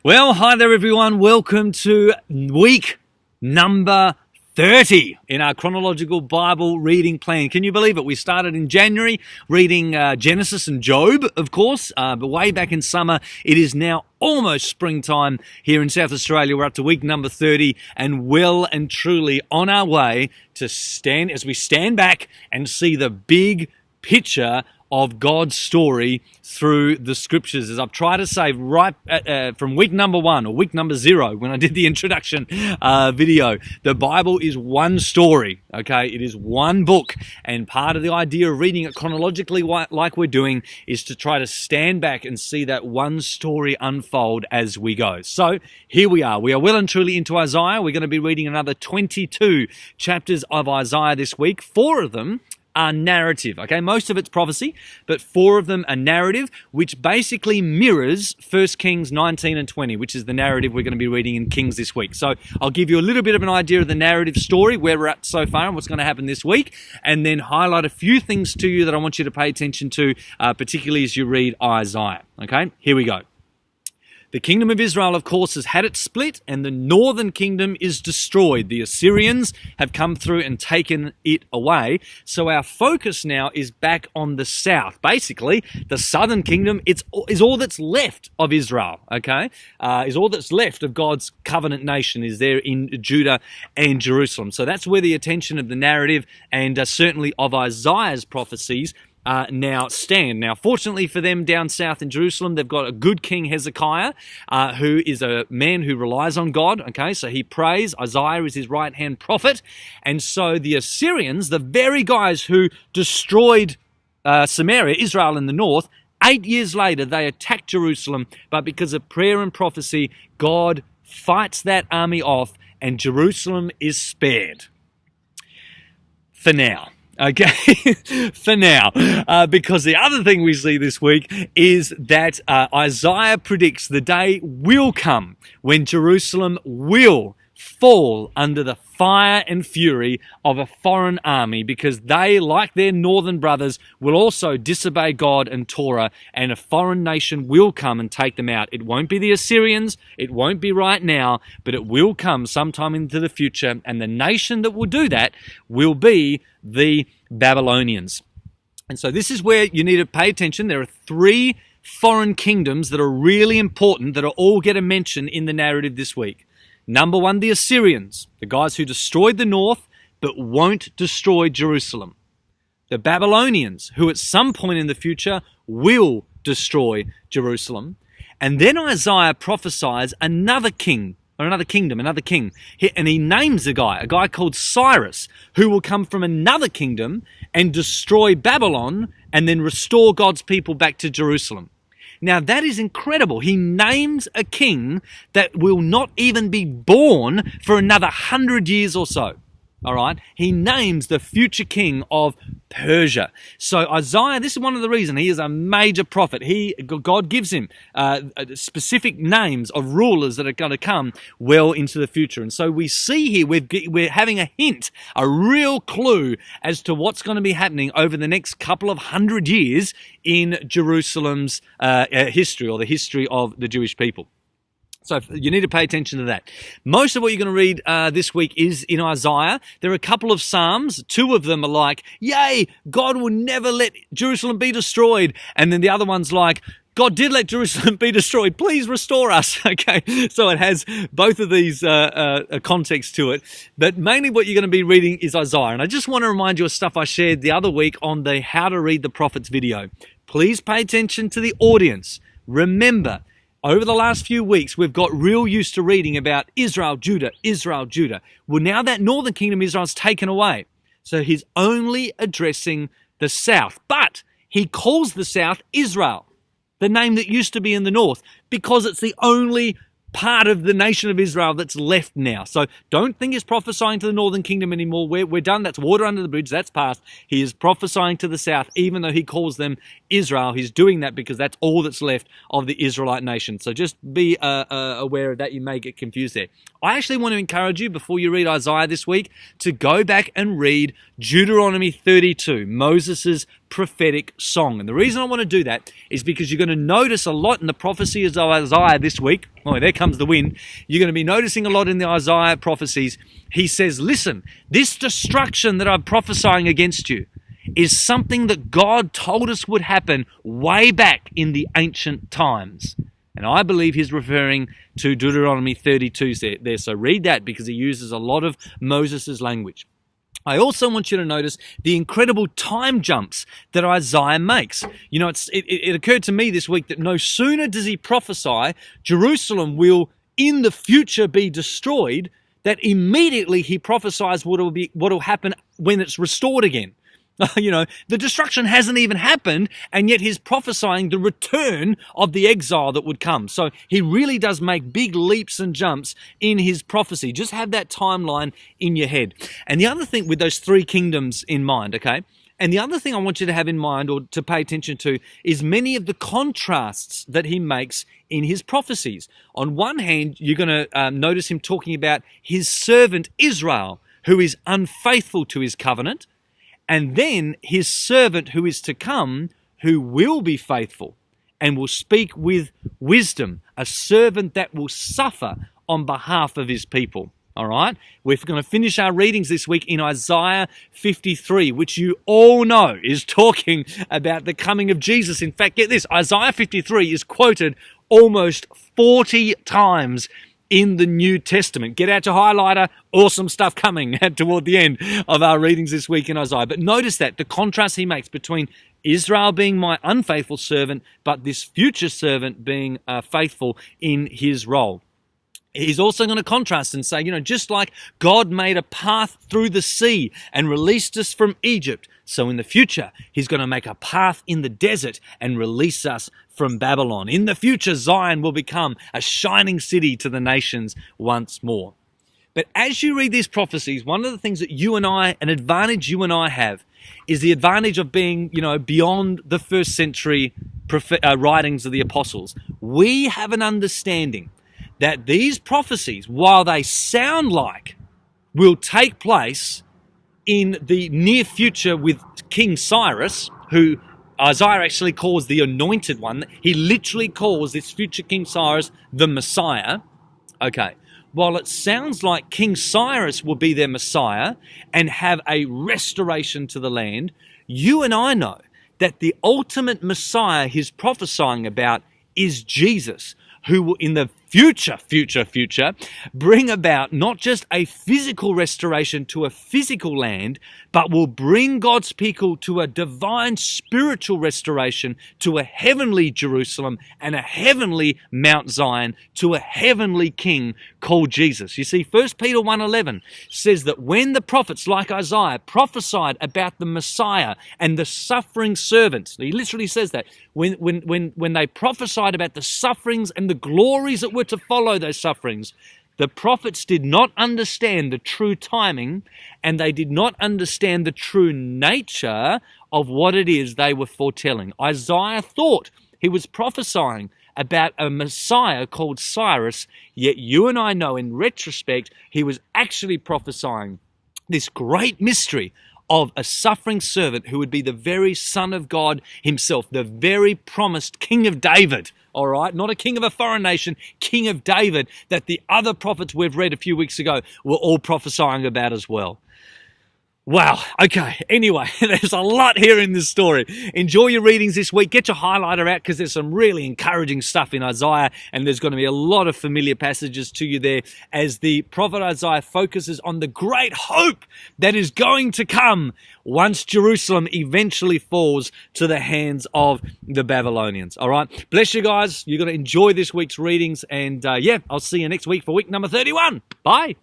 Well, hi there everyone. Welcome to week number 30 in our Chronological Bible Reading Plan. Can you believe it? We started in January reading Genesis and Job, of course, but way back in summer. It is now almost springtime here in South Australia. We're up to week number 30 and well and truly on our way to as we stand back and see the big picture of God's story through the scriptures. As I've tried to say right from week number 1 or week number 0 when I did the introduction video, the Bible is one story, okay? It is one book, and part of the idea of reading it chronologically like we're doing is to try to stand back and see that one story unfold as we go. So here we are. We are well and truly into Isaiah. We're going to be reading another 22 chapters of Isaiah this week. 4 of them are narrative, okay? Most of it's prophecy, but 4 of them are narrative, which basically mirrors 1 Kings 19 and 20, which is the narrative we're going to be reading in Kings this week. So I'll give you a little bit of an idea of the narrative story, where we're at so far and what's going to happen this week, and then highlight a few things to you that I want you to pay attention to, particularly as you read Isaiah, okay? Here we go. The kingdom of Israel, of course, has had it split, and the northern kingdom is destroyed. The Assyrians have come through and taken it away. So our focus now is back on the south. Basically, the southern kingdom is all that's left of Israel, okay? Is all that's left of God's covenant nation is there in Judah and Jerusalem. So that's where the attention of the narrative and certainly of Isaiah's prophecies now stand. Now, fortunately for them down south in Jerusalem, they've got a good King Hezekiah, who is a man who relies on God, okay? So he prays. Isaiah is his right-hand prophet. And so the Assyrians, the very guys who destroyed Samaria, Israel in the north, 8 years later, they attack Jerusalem, but because of prayer and prophecy, God fights that army off, and Jerusalem is spared. For now. Okay, for now, because the other thing we see this week is that Isaiah predicts the day will come when Jerusalem will fall under the fire and fury of a foreign army, because they, like their northern brothers, will also disobey God and Torah, and a foreign nation will come and take them out. It won't be the Assyrians, it won't be right now, but it will come sometime into the future, and the nation that will do that will be the Babylonians. And so this is where you need to pay attention. There are 3 foreign kingdoms that are really important that are all get a mention in the narrative this week. Number 1, the Assyrians, the guys who destroyed the north but won't destroy Jerusalem. The Babylonians, who at some point in the future will destroy Jerusalem. And then Isaiah prophesies another king, or another kingdom, another king. And he names a guy called Cyrus, who will come from another kingdom and destroy Babylon and then restore God's people back to Jerusalem. Now, that is incredible. He names a king that will not even be born for another 100 years or so. All right? He names the future king of Persia. So Isaiah, this is one of the reasons he is a major prophet. God gives him specific names of rulers that are going to come well into the future. And so we see here, we're having a hint, a real clue as to what's going to be happening over the next couple of 100 years in Jerusalem's history, or the history of the Jewish people. So you need to pay attention to that. Most of what you're going to read this week is in Isaiah. There are a couple of Psalms. 2 of them are like, yay, God will never let Jerusalem be destroyed. And then the other one's like, God did let Jerusalem be destroyed. Please restore us. Okay, so it has both of these contexts to it. But mainly what you're going to be reading is Isaiah. And I just want to remind you of stuff I shared the other week on the How to Read the Prophets video. Please pay attention to the audience. Remember, over the last few weeks, we've got real used to reading about Israel, Judah, Israel, Judah. Well, now that northern kingdom Israel's taken away. So he's only addressing the south. But he calls the south Israel, the name that used to be in the north, because it's the only part of the nation of Israel that's left now. So don't think he's prophesying to the northern kingdom anymore. We're done. That's water under the bridge. That's past. He is prophesying to the south, even though he calls them Israel. He's doing that because that's all that's left of the Israelite nation. So just be aware of that. You may get confused there. I actually want to encourage you, before you read Isaiah this week, to go back and read Deuteronomy 32, Moses' prophetic song. And the reason I want to do that is because you're going to notice a lot in the prophecies of Isaiah this week Oh, there comes the wind. You're going to be noticing a lot in the Isaiah prophecies. He says, listen, this destruction that I'm prophesying against you is something that God told us would happen way back in the ancient times. And I believe he's referring to Deuteronomy 32 there. So read that, because he uses a lot of Moses' language. I also want you to notice the incredible time jumps that Isaiah makes. You know, it occurred to me this week that no sooner does he prophesy Jerusalem will in the future be destroyed, that immediately he prophesies what will happen when it's restored again. You know, the destruction hasn't even happened, and yet he's prophesying the return of the exile that would come. So he really does make big leaps and jumps in his prophecy. Just have that timeline in your head. And the other thing, with those three kingdoms in mind, okay? And the other thing I want you to have in mind, or to pay attention to, is many of the contrasts that he makes in his prophecies. On one hand, you're going to notice him talking about his servant Israel, who is unfaithful to his covenant, and then his servant who is to come, who will be faithful and will speak with wisdom, a servant that will suffer on behalf of his people. All right? We're going to finish our readings this week in Isaiah 53, which you all know is talking about the coming of Jesus. In fact, get this, Isaiah 53 is quoted almost 40 times in the New Testament. Get out your highlighter. Awesome stuff coming toward the end of our readings this week in Isaiah. But notice that the contrast he makes between Israel being my unfaithful servant, but this future servant being faithful in his role. He's also going to contrast and say, you know, just like God made a path through the sea and released us from Egypt, so in the future, he's going to make a path in the desert and release us from Babylon. In the future, Zion will become a shining city to the nations once more. But as you read these prophecies, one of the things that an advantage you and I have, is the advantage of being, you know, beyond the first century writings of the apostles. We have an understanding that these prophecies, while they sound like will take place in the near future with King Cyrus, who Isaiah actually calls the anointed one. He literally calls this future King Cyrus the Messiah. Okay, while it sounds like King Cyrus will be their Messiah and have a restoration to the land, you and I know that the ultimate Messiah he's prophesying about is Jesus, who will in the future, bring about not just a physical restoration to a physical land, but will bring God's people to a divine spiritual restoration, to a heavenly Jerusalem and a heavenly Mount Zion, to a heavenly King called Jesus. You see, 1 Peter 1:11 says that when the prophets like Isaiah prophesied about the Messiah and the suffering servants, he literally says that, when they prophesied about the sufferings and the glories that were to follow those sufferings, the prophets did not understand the true timing, and they did not understand the true nature of what it is they were foretelling. Isaiah thought he was prophesying about a Messiah called Cyrus, yet you and I know in retrospect he was actually prophesying this great mystery of a suffering servant who would be the very Son of God himself, the very promised King of David, all right? Not a king of a foreign nation, King of David, that the other prophets we've read a few weeks ago were all prophesying about as well. Wow, okay, anyway, there's a lot here in this story. Enjoy your readings this week. Get your highlighter out, because there's some really encouraging stuff in Isaiah, and there's going to be a lot of familiar passages to you there as the prophet Isaiah focuses on the great hope that is going to come once Jerusalem eventually falls to the hands of the Babylonians. All right, bless you guys. You're going to enjoy this week's readings, and I'll see you next week for week number 31. Bye.